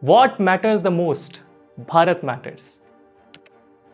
What matters the most? Bharat matters.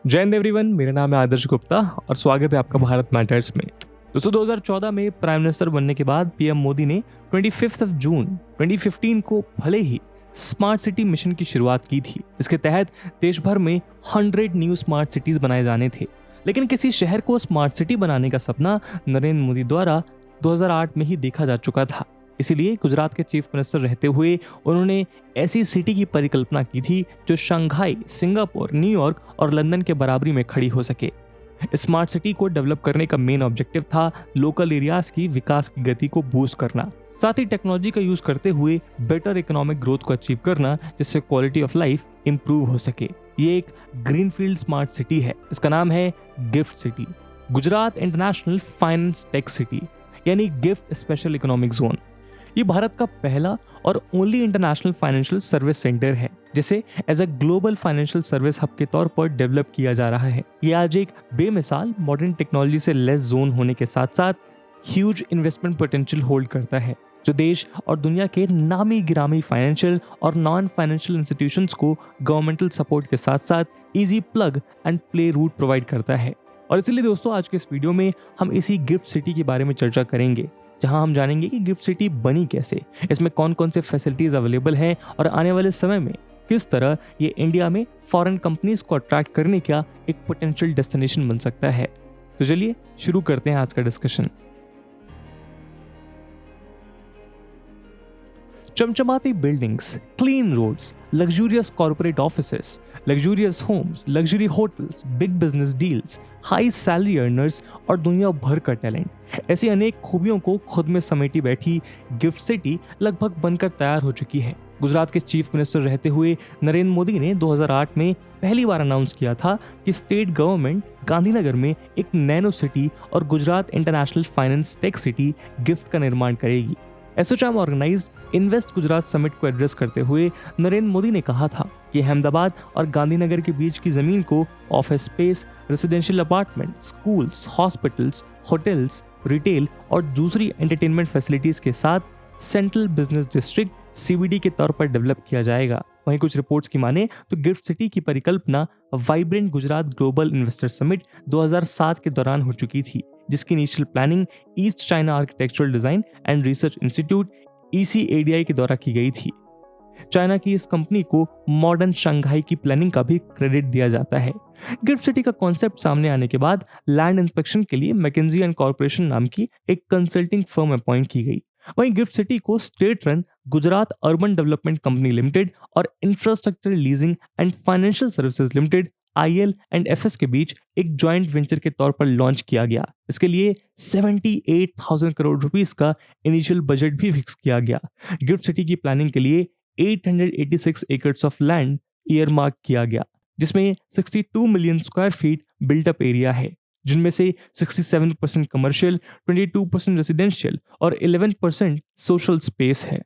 जय Hind everyone, मेरा नाम है आदर्श गुप्ता और स्वागत है आपका भारत मैटर्स में। दोस्तों 2014 में प्राइम मिनिस्टर बनने के बाद पीएम मोदी ने 25 जून 2015 को भले ही स्मार्ट सिटी मिशन की शुरुआत की थी, जिसके तहत देश भर में 100 न्यू स्मार्ट सिटीज बनाए जाने थे। लेकिन किसी शहर को स्मार्ट सिटी बनाने का सपना नरेंद्र मोदी द्वारा 2008 में ही देखा जा चुका था। इसीलिए गुजरात के चीफ मिनिस्टर रहते हुए उन्होंने ऐसी सिटी की परिकल्पना की थी जो शंघाई, सिंगापुर, न्यूयॉर्क और लंदन के बराबरी में खड़ी हो सके। स्मार्ट सिटी को डेवलप करने का मेन ऑब्जेक्टिव था लोकल एरियाज की विकास की गति को बूस्ट करना, साथ ही टेक्नोलॉजी का यूज करते हुए बेटर इकोनॉमिक ग्रोथ को अचीव करना, जिससे क्वालिटी ऑफ लाइफ इंप्रूव हो सके। ये एक ग्रीनफील्ड स्मार्ट सिटी है। इसका नाम है gift City, Gujarat international finance tec city, यानी गिफ्ट स्पेशल इकोनॉमिक जोन। ये भारत का पहला और only international financial service centre है, जिसे as a global financial service hub के तौर पर डेवलप किया जा रहा है। ये आज एक बेमिसाल मॉडर्न टेक्नोलॉजी से लेस जोन होने के साथ साथ ह्यूज इन्वेस्टमेंट पोटेंशियल होल्ड करता है, जो देश और दुनिया के नामी गिरामी फाइनेंशियल और नॉन फाइनेंशियल इंस्टीट्यूशंस को गवर्नमेंटल सपोर्ट के साथ साथ easy plug and play route provide करता है। और इसीलिए दोस्तों आज के इस वीडियो में हम इसी गिफ्ट सिटी के बारे में चर्चा करेंगे, जहां हम जानेंगे कि गिफ्ट सिटी बनी कैसे, इसमें कौन कौन से फैसिलिटीज अवेलेबल हैं और आने वाले समय में किस तरह ये इंडिया में फॉरेन कंपनीज को अट्रैक्ट करने का एक पोटेंशियल डेस्टिनेशन बन सकता है। तो चलिए शुरू करते हैं आज का डिस्कशन। चमचमाती buildings, clean roads, luxurious corporate offices, luxurious homes, luxury hotels, big business deals, high salary earners और दुनिया भर का टैलेंट, ऐसी अनेक खूबियों को खुद में समेटी बैठी गिफ्ट सिटी लगभग बनकर तैयार हो चुकी है। गुजरात के चीफ मिनिस्टर रहते हुए नरेंद्र मोदी ने 2008 में पहली बार अनाउंस किया था कि स्टेट गवर्नमेंट गांधीनगर में एक नैनो सिटी और Gujarat international finance tec city GIFT का निर्माण करेगी। ASSOCHAM organized invest Gujarat summit को एड्रेस करते हुए नरेंद्र मोदी ने कहा था कि अहमदाबाद और गांधीनगर के बीच की जमीन को office space, residential apartment, schools, hospitals, hotels, retail और दूसरी एंटरटेनमेंट फैसिलिटीज के साथ सेंट्रल बिजनेस डिस्ट्रिक्ट सीबीडी के तौर पर डेवलप किया जाएगा। वहीं कुछ रिपोर्ट्स की माने तो गिफ्ट सिटी की परिकल्पना vibrant Gujarat global investor summit 2007 के दौरान हो चुकी थी, जिसकी initial planning east China architectural design and research institute ECADI के द्वारा की गई थी। चाइना की इस कंपनी को मॉडर्न शंघाई की प्लानिंग का भी क्रेडिट दिया जाता है। गिफ्ट सिटी का कॉन्सेप्ट सामने आने के बाद लैंड इंस्पेक्शन के लिए मैकेंजी एंड कॉर्पोरेशन नाम की एक कंसल्टिंग फर्म अपॉइंट की गई। वहीं गिफ्ट सिटी को state run Gujarat urban development company limited और infrastructure leasing and financial services limited IL&FS के बीच एक ज्वाइंट वेंचर के तौर पर लॉन्च किया गया। इसके लिए 78,000 करोड़ रुपीस का इनिशियल बजट भी फिक्स किया गया। गिफ्ट सिटी की प्लानिंग के लिए 886 एकर्स ऑफ लैंड ईयरमार्क किया गया, जिसमें 62 million square feet built up area है, जिनमें से 67% कमर्शियल, 22% रेजिडेंशियल और 11% सोशल स्पेस है।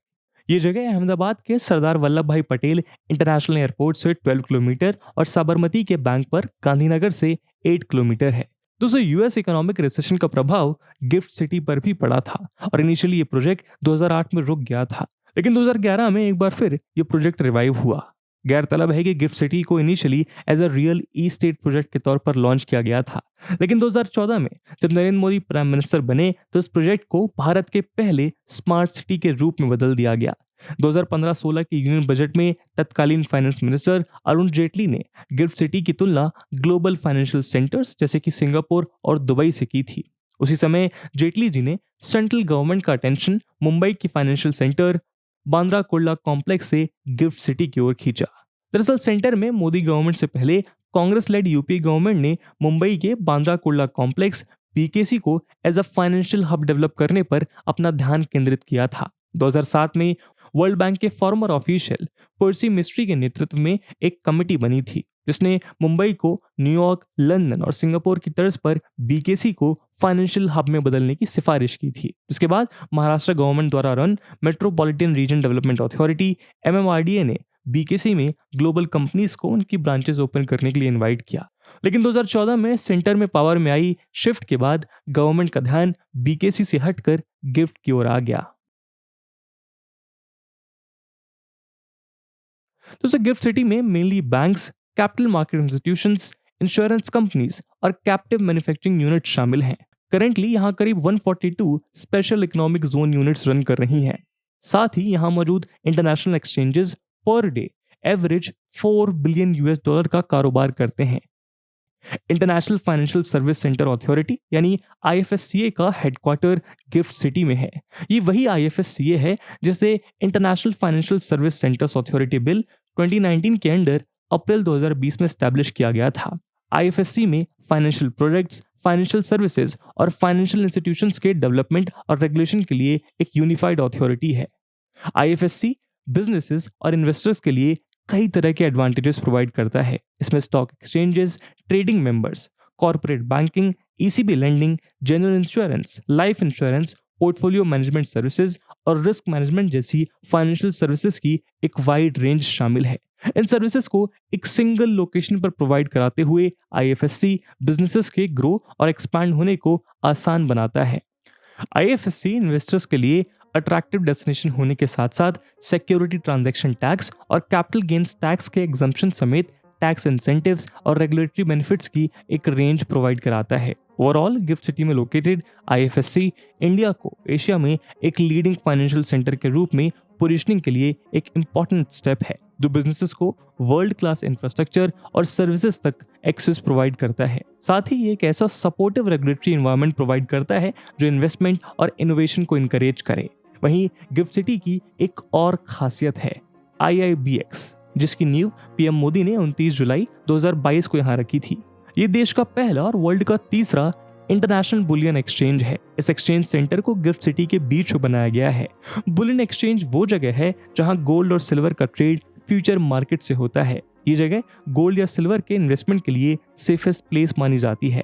ये जगह अहमदाबाद के सरदार वल्लभ भाई पटेल इंटरनेशनल एयरपोर्ट से 12 किलोमीटर और साबरमती के बैंक पर गांधीनगर से 8 किलोमीटर है। दोस्तों यूएस इकोनॉमिक रिसेशन का प्रभाव गिफ्ट सिटी पर भी पड़ा था और इनिशियली ये प्रोजेक्ट 2008 में रुक गया था, लेकिन 2011 में एक बार फिर ये प्रोजेक्ट रिवाइव हुआ। गैरतलब है कि गिफ्ट सिटी को initially as a real estate project के तौर पर लॉन्च किया गया था, लेकिन 2014 में जब नरेंद्र मोदी प्राइम मिनिस्टर बने तो इस प्रोजेक्ट को भारत के पहले स्मार्ट सिटी के रूप में बदल दिया गया। 2015-16 के यूनियन बजट में तत्कालीन फाइनेंस मिनिस्टर अरुण जेटली ने गिफ्ट सिटी की तुलना ग्लोबल फाइनेंशियल सेंटर्स जैसे कि सिंगापुर और दुबई से की थी। उसी समय जेटली जी ने सेंट्रल गवर्नमेंट का अटेंशन मुंबई की financial centre Bandra Kurla complex से गिफ्ट सिटी की ओर खींचा। दरअसल सेंटर में मोदी गवर्नमेंट से पहले कांग्रेस लेड यूपी गवर्नमेंट ने मुंबई के बांद्रा कुर्ला कॉम्प्लेक्स BKC को as a financial hub develop करने पर अपना ध्यान केंद्रित किया था। 2007 में वर्ल्ड बैंक के फॉर्मर ऑफिशियल पर्सी मिस्ट्री के नेतृत्व में एक कमेटी बनी थी, जिसने मुंबई को न्यूयॉर्क, लंदन और सिंगापुर की तर्ज पर BKC को फाइनेंशियल हब में बदलने की सिफारिश की थी। इसके बाद महाराष्ट्र गवर्नमेंट द्वारा run metropolitan region development authority MMRDA ने BKC में ग्लोबल कंपनीज को उनकी ब्रांचेस ओपन करने के लिए इनवाइट किया, लेकिन 2014 में सेंटर में पावर में आई शिफ्ट के बाद गवर्नमेंट का ध्यान BKC से हटकर गिफ्ट की ओर आ गया। दोस्तों गिफ्ट सिटी में mainly banks, capital market institutions, insurance companies और कैप्टिव मैन्युफैक्चरिंग यूनिट शामिल हैं। करेंटली यहाँ करीब 142 special economic zone units run कर रही हैं। साथ ही यहाँ मौजूद international exchanges per day average $4 billion का कारोबार करते हैं। International financial service centre authority यानी IFSCA का हेडक्वार्टर गिफ्ट सिटी में है। ये वही IFSCA है जिसे international financial service centres authority bill 2019 के अंडर अप्रैल 2020 में स्टैब्लिश किया गया था। IFSC में फाइनेंशियल प्रोडक्ट्स, फाइनेंशियल सर्विसेज और फाइनेंशियल इंस्टीट्यूशंस के डेवलपमेंट और रेगुलेशन के लिए एक यूनिफाइड अथॉरिटी है। IFSC बिजनेसेस और इन्वेस्टर्स के लिए कई तरह के एडवांटेजेस प्रोवाइड करता है। इसमें stock exchanges, trading members, corporate banking, ECB lending, general insurance, life insurance, portfolio management services और रिस्क मैनेजमेंट जैसी फाइनेंशियल सर्विसेज की एक वाइड रेंज शामिल है। इन सर्विसेज को एक सिंगल लोकेशन पर प्रोवाइड कराते हुए IFSC बिजनेसेस के ग्रो और एक्सपैंड होने को आसान बनाता है। IFSC इन्वेस्टर्स के लिए अट्रैक्टिव डेस्टिनेशन होने के साथ साथ सिक्योरिटी ट्रांजैक्शन टैक्स और कैपिटल गेन्स टैक्स के एग्जम्पशन समेत टैक्स इंसेंटिव्स और रेगुलेटरी बेनिफिट्स की एक रेंज प्रोवाइड कराता है। ओवरऑल गिफ्ट सिटी में लोकेटेड IFSC इंडिया को एशिया में एक लीडिंग फाइनेंशियल सेंटर के रूप में पोजीशनिंग के लिए एक इंपॉर्टेंट स्टेप है, जो बिजनेसेस को वर्ल्ड क्लास इंफ्रास्ट्रक्चर और सर्विसेज तक एक्सेस प्रोवाइड करता है। साथ ही ये एक ऐसा सपोर्टिव रेगुलेटरी एनवायरनमेंट प्रोवाइड करता है जो इन्वेस्टमेंट और इनोवेशन को इनकरेज करे। वहीं गिफ्ट सिटी की एक और खासियत है IIBX, जिसकी नींव PM मोदी ने 29 जुलाई 2022 को यहाँ रखी थी। ये देश का पहला और वर्ल्ड का तीसरा इंटरनेशनल बुलियन एक्सचेंज है। इस एक्सचेंज सेंटर को गिफ्ट सिटी के बीच में बनाया गया है। बुलियन एक्सचेंज वो जगह है जहां गोल्ड और सिल्वर का ट्रेड फ्यूचर मार्केट से होता है। ये जगह गोल्ड या सिल्वर के इन्वेस्टमेंट के लिए सेफेस्ट प्लेस मानी जाती है।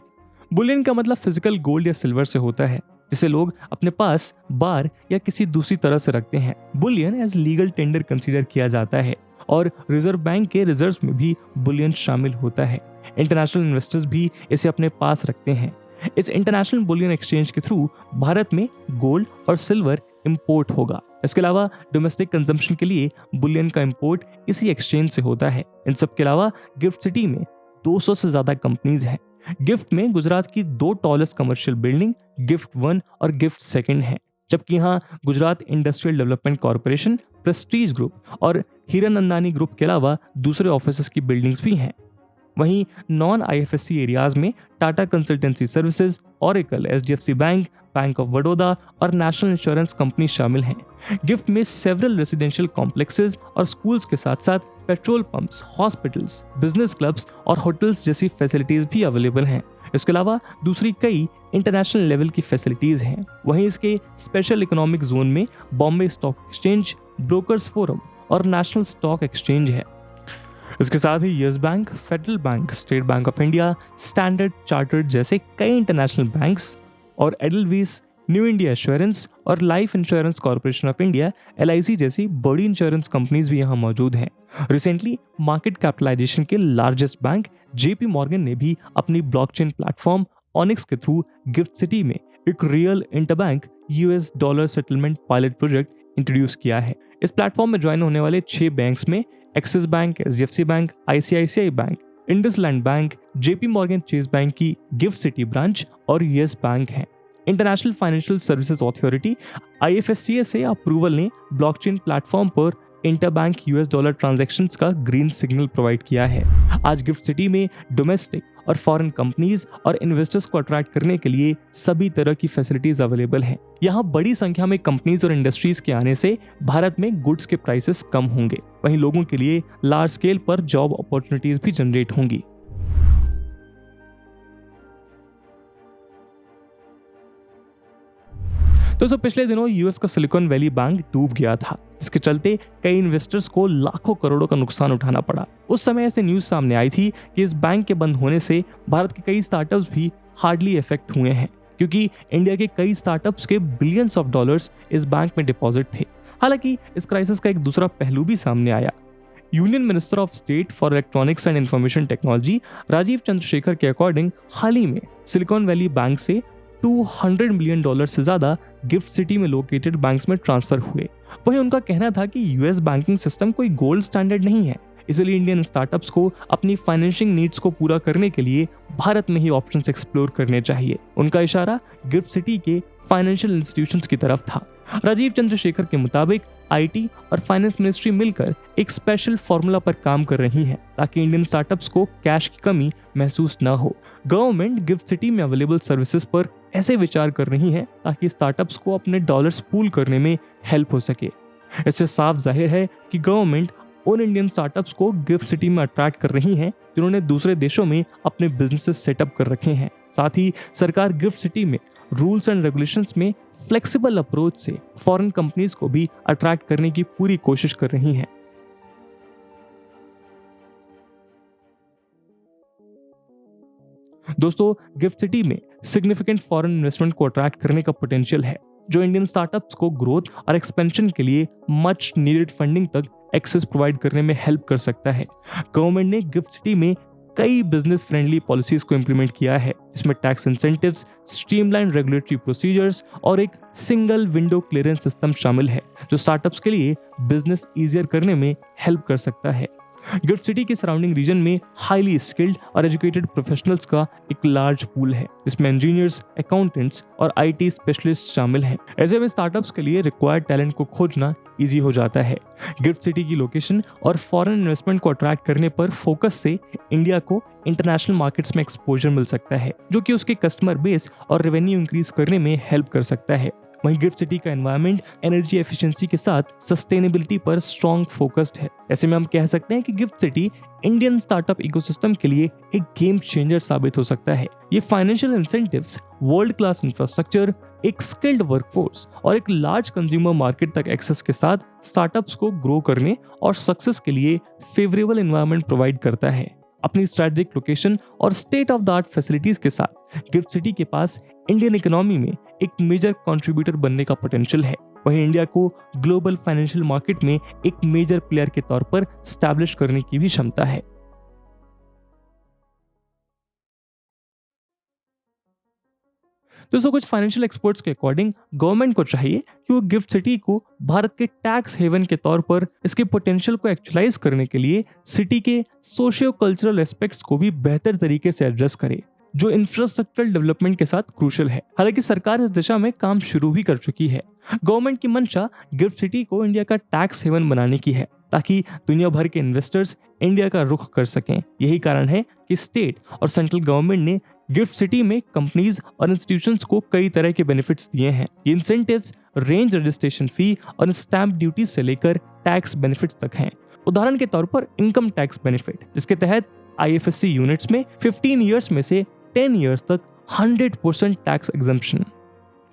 बुलियन का मतलब फिजिकल गोल्ड या सिल्वर से होता है, जिसे लोग अपने पास बार या किसी दूसरी तरह से रखते हैं। Bullion as legal tender consider किया जाता है और रिजर्व बैंक के रिजर्व्स में भी बुलियन शामिल होता है। इंटरनेशनल इन्वेस्टर्स भी इसे अपने पास रखते हैं। इस इंटरनेशनल बुलियन एक्सचेंज के थ्रू भारत में गोल्ड और सिल्वर इंपोर्ट होगा। इसके अलावा डोमेस्टिक कंजम्पशन के लिए बुलियन का इंपोर्ट इसी एक्सचेंज से होता है। इन सब के अलावा गिफ्ट सिटी में 200 से ज्यादा कंपनीज हैं। गिफ्ट में गुजरात की 2 टॉलेस्ट कमर्शियल बिल्डिंग गिफ्ट 1 और गिफ्ट 2 है, जबकि यहाँ Gujarat industrial development corporation, Prestige group और हीरानंदानी ग्रुप के अलावा दूसरे ऑफिसेस की बिल्डिंग्स भी हैं। वहीं नॉन IFSC एरियाज में Tata consultancy services, Oracle, HDFC bank, bank of Baroda और नेशनल इंश्योरेंस कंपनी शामिल हैं। गिफ्ट में सेवरल रेजिडेंशियल कॉम्प्लेक्सेस और स्कूल्स के साथ साथ petrol pumps, hospitals, business clubs और होटल्स जैसी फैसिलिटीज भी अवेलेबल हैं। इसके अलावा दूसरी कई इंटरनेशनल लेवल की फैसिलिटीज हैं। वहीं इसके स्पेशल इकोनॉमिक जोन में Bombay stock exchange, brokers forum और नेशनल स्टॉक एक्सचेंज है। इसके साथ ही yes bank, federal bank, state bank of India, standard chartered जैसे कई इंटरनेशनल बैंक्स और एडलवीज, न्यू इंडिया एश्योरेंस और life insurance corporation of India LIC जैसी बड़ी इंश्योरेंस कंपनीज भी यहाँ मौजूद हैं। रिसेंटली मार्केट कैपिटलाइजेशन के लार्जेस्ट बैंक JP मॉर्गन ने भी अपनी ब्लॉकचेन प्लेटफॉर्म ऑनिक्स के थ्रू गिफ्ट सिटी में एक real interbank US dollar settlement pilot project introduce किया है। इस प्लेटफॉर्म में ज्वाइन होने वाले 6 बैंक्स में axis bank, HDFC bank, ICICI bank, IndusInd bank, JP Morgan chase bank की गिफ्ट सिटी ब्रांच और यस बैंक हैं। International financial services authority IFSCA से अप्रूवल ने ब्लॉकचेन प्लेटफॉर्म पर इंटरबैंक US डॉलर ट्रांजैक्शंस का ग्रीन सिग्नल प्रोवाइड किया है। आज गिफ्ट सिटी में डोमेस्टिक और फॉरेन कंपनीज और इन्वेस्टर्स को अट्रैक्ट करने के लिए सभी तरह की फैसिलिटीज अवेलेबल हैं। यहाँ बड़ी संख्या में कंपनीज और इंडस्ट्रीज के आने से भारत में गुड्स के प्राइसेस कम होंगे। वहीं लोगों के लिए लार्ज स्केल पर जॉब अपॉर्चुनिटीज भी जनरेट होंगी। दोस्तों पिछले दिनों US का सिलिकॉन वैली बैंक डूब गया था, इसके चलते कई इन्वेस्टर्स को लाखों करोड़ों का नुकसान उठाना पड़ा। उस समय ऐसे न्यूज सामने आई थी कि इस बैंक के बंद होने से भारत के कई स्टार्टअप्स भी हार्डली इफेक्ट हुए हैं, क्योंकि इंडिया के कई स्टार्टअप्स के बिलियंस ऑफ डॉलर्स इस बैंक में डिपॉजिट थे। हालांकि इस क्राइसिस का एक दूसरा पहलू भी सामने आया। Union minister of state for electronics and information technology Rajeev Chandrasekhar के अकॉर्डिंग हाल ही में सिलिकॉन वैली बैंक से $200 मिलियन से ज्यादा गिफ्ट सिटी में लोकेटेड बैंक्स में ट्रांसफर हुए। वहीं उनका कहना था कि US बैंकिंग सिस्टम कोई गोल्ड स्टैंडर्ड नहीं है, इसलिए इंडियन स्टार्टअप्स को अपनी फाइनेंशिंग नीड्स को पूरा करने के लिए भारत में ही ऑप्शंस एक्सप्लोर करने चाहिए। उनका इशारा गिफ्ट सिटी के फाइनेंशियल इंस्टीट्यूशंस की तरफ था। राजीव चंद्रशेखर के मुताबिक आईटी और फाइनेंस मिनिस्ट्री मिलकर एक स्पेशल फॉर्मूला पर काम कर रही है ताकि इंडियन स्टार्टअप्स को कैश की कमी महसूस न हो। गवर्नमेंट गिफ्ट सिटी में अवेलेबल सर्विसेज पर ऐसे विचार कर रही है ताकि स्टार्टअप्स को अपने डॉलर्स पूल करने में हेल्प हो सके। इससे साफ जाहिर है कि गवर्नमेंट उन इंडियन स्टार्टअप्स को गिफ्ट सिटी में अट्रैक्ट कर रही हैं जिन्होंने दूसरे देशों में अपने बिजनेसेस सेटअप कर रखे हैं। साथ ही सरकार गिफ्ट सिटी में रूल्स एंड रेगुलेशंस में फ्लेक्सिबल अप्रोच से फॉरेन कंपनीज को भी अट्रैक्ट करने की पूरी कोशिश कर रही है। दोस्तों, गिफ्ट सिटी में सिग्निफिकेंट फॉरेन इन्वेस्टमेंट को अट्रैक्ट करने का पोटेंशियल है, जो इंडियन स्टार्टअप्स को ग्रोथ और एक्सपेंशन के लिए मच नीडेड फंडिंग तक एक्सेस प्रोवाइड करने में हेल्प कर सकता है। गवर्नमेंट ने गिफ्ट सिटी में कई बिजनेस फ्रेंडली पॉलिसीज को इंप्लीमेंट किया है, जिसमें tax incentives, streamline regulatory procedures और एक सिंगल विंडो क्लियरेंस सिस्टम शामिल है, जो स्टार्टअप्स के लिए बिजनेस ईजियर करने में हेल्प कर सकता है। गिफ्ट सिटी के सराउंडिंग रीजन में हाईली स्किल्ड और एजुकेटेड प्रोफेशनल्स का एक लार्ज पूल है, जिसमें इंजीनियर्स, अकाउंटेंट्स और आईटी स्पेशलिस्ट शामिल हैं। ऐसे में स्टार्टअप्स के लिए रिक्वायर्ड टैलेंट को खोजना इजी हो जाता है। गिफ्ट सिटी की लोकेशन और फॉरेन इन्वेस्टमेंट को अट्रैक्ट करने पर फोकस से इंडिया को इंटरनेशनल मार्केट्स में एक्सपोजर मिल सकता है, जो कि उसके कस्टमर बेस और रेवेन्यू इंक्रीज करने में हेल्प कर सकता है। वहीं गिफ्ट सिटी का एनवायरनमेंट एनर्जी एफिशिएंसी के साथ सस्टेनेबिलिटी पर स्ट्रॉन्ग फोकस्ड है। ऐसे में हम कह सकते हैं कि GIFT city Indian startup ecosystem के लिए एक गेम चेंजर साबित हो सकता है। ये financial incentives, world class infrastructure, एक स्किल्ड वर्कफोर्स और एक लार्ज कंज्यूमर मार्केट तक एक्सेस के साथ स्टार्टअप्स को ग्रो करने और सक्सेस के लिए फेवरेबल एनवायरनमेंट प्रोवाइड करता है। अपनी स्ट्रेटेजिक लोकेशन और state of the art facilities के साथ गिफ्ट सिटी के पास इंडियन इकोनॉमी में एक मेजर कंट्रीब्यूटर बनने का पोटेंशियल है। वहीं इंडिया को ग्लोबल फाइनेंशियल मार्केट में एक मेजर प्लेयर के तौर पर स्टैब्लिश करने की भी क्षमता है। दोस्तों, कुछ फाइनेंशियल एक्सपर्ट्स के अकॉर्डिंग गवर्नमेंट को चाहिए कि वो गिफ्ट सिटी को भारत के टैक्स हेवन के तौर पर इसके पोटेंशियल को एक्चुअलाइज करने के लिए सिटी के सोशियो कल्चरल एस्पेक्ट्स को भी बेहतर तरीके से एड्रेस करे, जो इंफ्रास्ट्रक्चरल डेवलपमेंट के साथ क्रूशियल है। हालांकि सरकार इस दिशा में काम शुरू भी कर चुकी है। गवर्नमेंट की मंशा गिफ्ट सिटी को इंडिया का टैक्स हेवन बनाने की है, ताकि दुनिया भर के इन्वेस्टर्स इंडिया का रुख कर सकें। यही कारण है कि स्टेट और सेंट्रल गवर्नमेंट ने गिफ्ट सिटी में कंपनीज और इंस्टीट्यूशंस को कई तरह के बेनिफिट्स दिए हैं। ये इंसेंटिव्स रेंज रजिस्ट्रेशन फी और स्टैंप ड्यूटी से लेकर टैक्स बेनिफिट्स तक हैं। उदाहरण के तौर पर इनकम टैक्स बेनिफिट, जिसके तहत आईएफएससी यूनिट्स में 15 ईयर्स में से 10 ईयर्स तक 100% टैक्स एग्जम्पशन।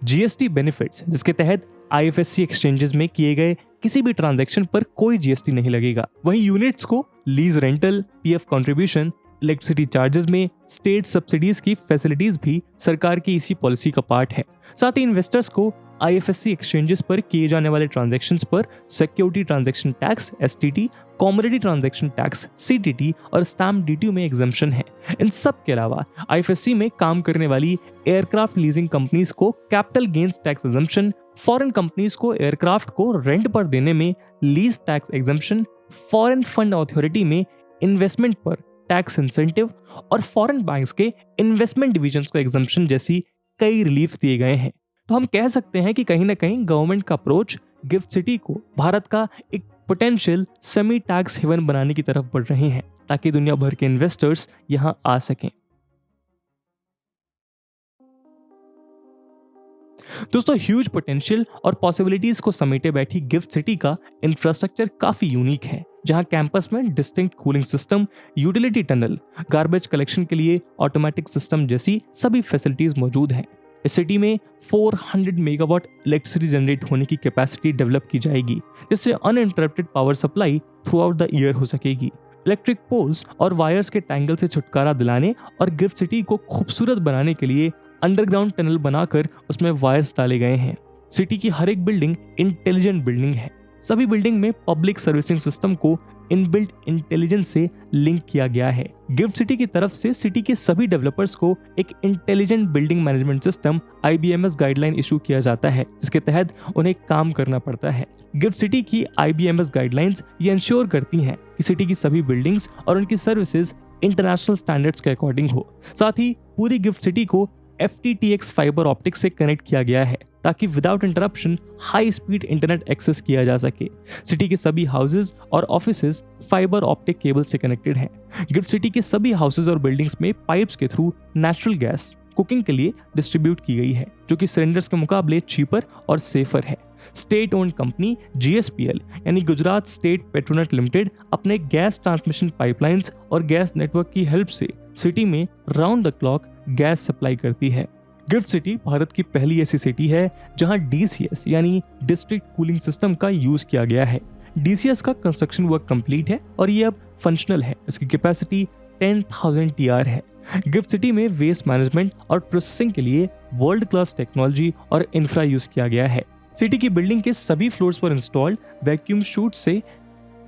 जीएसटी बेनिफिट्स, जिसके तहत आईएफएससी एक्सचेंजेस में किए गए किसी भी ट्रांजैक्शन पर कोई जीएसटी नहीं लगेगा। वहीं यूनिट्स को lease rental, PF contribution, electricity charges में स्टेट सब्सिडीज की फैसिलिटीज भी सरकार की इसी पॉलिसी का पार्ट है। साथ ही इन्वेस्टर्स को आईएफएससी एक्सचेंजेस पर किए जाने वाले ट्रांजैक्शंस पर security transaction tax STT, commodity transaction tax CTT और स्टैंप ड्यूटी में एग्जम्पशन है। इन सब के अलावा आईएफएससी में काम करने वाली एयरक्राफ्ट लीजिंग कंपनीज को capital gains tax exemption, foreign companies को एयरक्राफ्ट को रेंट पर देने में lease tax exemption, foreign fund authority में इन्वेस्टमेंट पर टैक्स इंसेंटिव और फॉरेन बैंक्स के इन्वेस्टमेंट डिविजन्स को एग्जम्पशन जैसी कई रिलीफ दिए गए हैं। तो हम कह सकते हैं कि कहीं ना कहीं गवर्नमेंट का अप्रोच गिफ्ट सिटी को भारत का एक पोटेंशियल सेमी टैक्स हेवन बनाने की तरफ बढ़ रहे हैं, ताकि दुनिया भर के इन्वेस्टर्स यहां आ सकें। दोस्तों, ह्यूज पोटेंशियल और पॉसिबिलिटीज को समेटे बैठी गिफ्ट सिटी का इंफ्रास्ट्रक्चर काफी यूनिक है, जहां कैंपस में distinct cooling system, utility tunnel, garbage collection के लिए ऑटोमेटिक सिस्टम जैसी सभी फैसिलिटीज मौजूद हैं। इस सिटी में 400 मेगावाट इलेक्ट्रिसिटी जनरेट होने की कैपेसिटी डेवलप की जाएगी, जिससे uninterrupted power supply through out the year हो सकेगी। इलेक्ट्रिक पोल्स और वायर्स के टैंगल से छुटकारा दिलाने और गिफ्ट सिटी को खूबसूरत बनाने के लिए अंडरग्राउंड टनल बनाकर उसमें वायर्स डाले गए हैं। सिटी की हर एक बिल्डिंग इंटेलिजेंट बिल्डिंग है। सभी बिल्डिंग में पब्लिक सर्विसिंग सिस्टम को इनबिल्ट इंटेलिजेंस से लिंक किया गया है। गिफ्ट सिटी की तरफ से सिटी के सभी डेवलपर्स को एक intelligent building management system IBMS guideline issue किया जाता है, जिसके तहत उन्हें काम करना पड़ता है। गिफ्ट सिटी की IBMS गाइडलाइंस ये इंश्योर करती हैं कि सिटी की सभी बिल्डिंग्स और उनकी सर्विसेज इंटरनेशनल स्टैंडर्ड्स के अकॉर्डिंग हो। साथ ही पूरी गिफ्ट सिटी को FTTX फाइबर ऑप्टिक्स से कनेक्ट किया गया है ताकि without interruption high speed internet access किया जा सके। सिटी के सभी हाउसेज और ऑफिसेज फाइबर ऑप्टिक केबल से कनेक्टेड हैं। गिफ्ट सिटी के सभी हाउसेज और बिल्डिंग्स में पाइप्स के थ्रू नेचुरल गैस कुकिंग के लिए डिस्ट्रीब्यूट की गई है, जो कि सिलेंडर्स के मुकाबले चीपर और सेफर है। स्टेट ओन्ड कंपनी GSPL यानी गुजरात स्टेट पेट्रोनेट लिमिटेड अपने गैस ट्रांसमिशन पाइपलाइंस और गैस नेटवर्क की हेल्प से सिटी में round the clock gas supply करती है। गिफ्ट सिटी भारत की पहली ऐसी सिटी है जहां DCS यानी डिस्ट्रिक्ट कूलिंग सिस्टम का यूज किया गया है। DCS का कंस्ट्रक्शन वर्क कंप्लीट है और ये अब फंक्शनल है। इसकी कैपेसिटी 10,000 TR है। गिफ्ट सिटी में वेस्ट मैनेजमेंट और प्रोसेसिंग के लिए वर्ल्ड क्लास टेक्नोलॉजी और इंफ्रा यूज किया गया है। सिटी की बिल्डिंग के सभी फ्लोर्स पर इंस्टॉल्ड वैक्यूम शूट से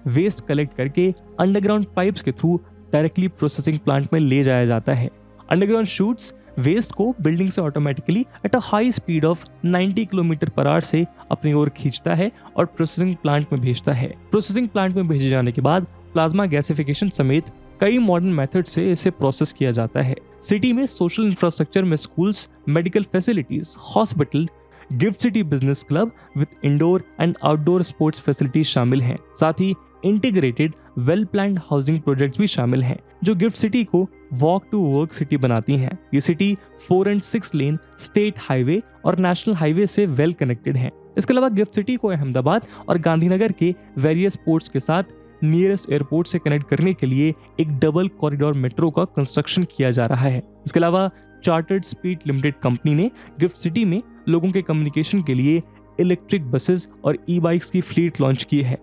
वेस्ट कलेक्ट करके अंडरग्राउंड पाइप्स के थ्रू डायरेक्टली प्रोसेसिंग प्लांट में ले जाया जाता है। अंडरग्राउंड शूट्स वेस्ट को बिल्डिंग से automatically at a high speed of 90 km/h से अपनी ओर खींचता है और प्रोसेसिंग प्लांट में भेजता है। प्रोसेसिंग प्लांट में भेजे जाने के बाद प्लाज्मा गैसिफिकेशन समेत कई मॉडर्न मेथड से इसे प्रोसेस किया जाता है। सिटी में सोशल इंफ्रास्ट्रक्चर में schools, medical facilities, hospital, gift city business club with indoor and outdoor sports facilities शामिल हैं। साथ ही integrated well planned housing projects भी शामिल हैं, जो गिफ्ट सिटी को वॉक टू वर्क सिटी बनाती हैं। ये city 4 and 6 lane state highway और नेशनल हाईवे से वेल कनेक्टेड है। इसके अलावा गिफ्ट सिटी को अहमदाबाद और गांधीनगर के वेरियस पोर्ट्स के साथ नियरेस्ट एयरपोर्ट से कनेक्ट करने के लिए एक डबल कॉरिडोर मेट्रो का कंस्ट्रक्शन किया जा रहा है। इसके अलावा चार्टर्ड स्पीड लिमिटेड कंपनी ने गिफ्ट सिटी में लोगों के कम्युनिकेशन के लिए इलेक्ट्रिक बसेस और ई-बाइक्स की फ्लीट लॉन्च की है।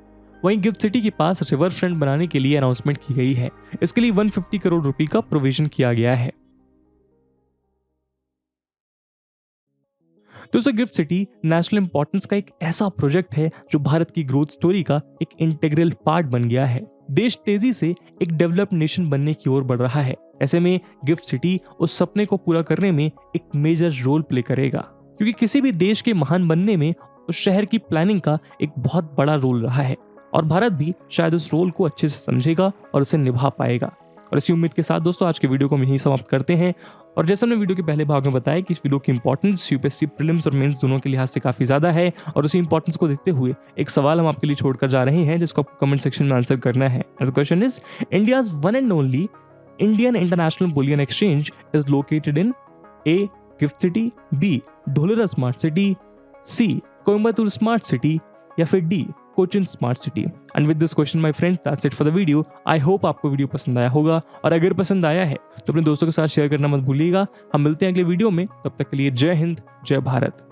वहीं गिफ्ट सिटी के पास रिवर फ्रंट बनाने के लिए अनाउंसमेंट की गई है। इसके लिए 150 करोड़ रुपए का प्रोविजन किया गया है। दोस्तों, गिफ्ट सिटी नेशनल इंपॉर्टेंस का एक ऐसा प्रोजेक्ट है जो भारत की ग्रोथ स्टोरी का एक इंटीग्रल पार्ट बन गया है। देश तेजी से एक डेवलप्ड नेशन बनने की ओर बढ़ रहा है। ऐसे में गिफ्ट सिटी उस सपने को पूरा करने में एक मेजर रोल प्ले करेगा, क्योंकि किसी भी देश के महान बनने में उस शहर की प्लानिंग का एक बहुत बड़ा रोल रहा है और भारत भी शायद उस रोल को अच्छे से समझेगा और उसे निभा पाएगा। और इसी उम्मीद के साथ दोस्तों, आज के वीडियो को हम यहीं समाप्त करते हैं। और जैसे हमने वीडियो के पहले भाग में बताया कि इस वीडियो की इंपॉर्टेंस यूपीएससी प्रीलिम्स और मेंस दोनों के लिहाज से काफी ज्यादा है, और उसी इंपॉर्टेंस को देखते हुए एक सवाल हम आपके लिए छोड़कर जा रहे हैं, जिसको आपको कमेंट सेक्शन में आंसर करना है। The question is, India's one and only Indian international bullion exchange is located in A. Gift city, B. Dholera smart city, C. Coimbatore smart city, या फिर D. Cochin smart city. And with this question my friends, that's it for the video. I hope आपको video पसंद आया होगा, और अगर पसंद आया है तो अपने दोस्तों के साथ शेयर करना मत भूलिएगा। हम मिलते हैं अगले वीडियो में, तब तक के लिए जय हिंद, जय भारत।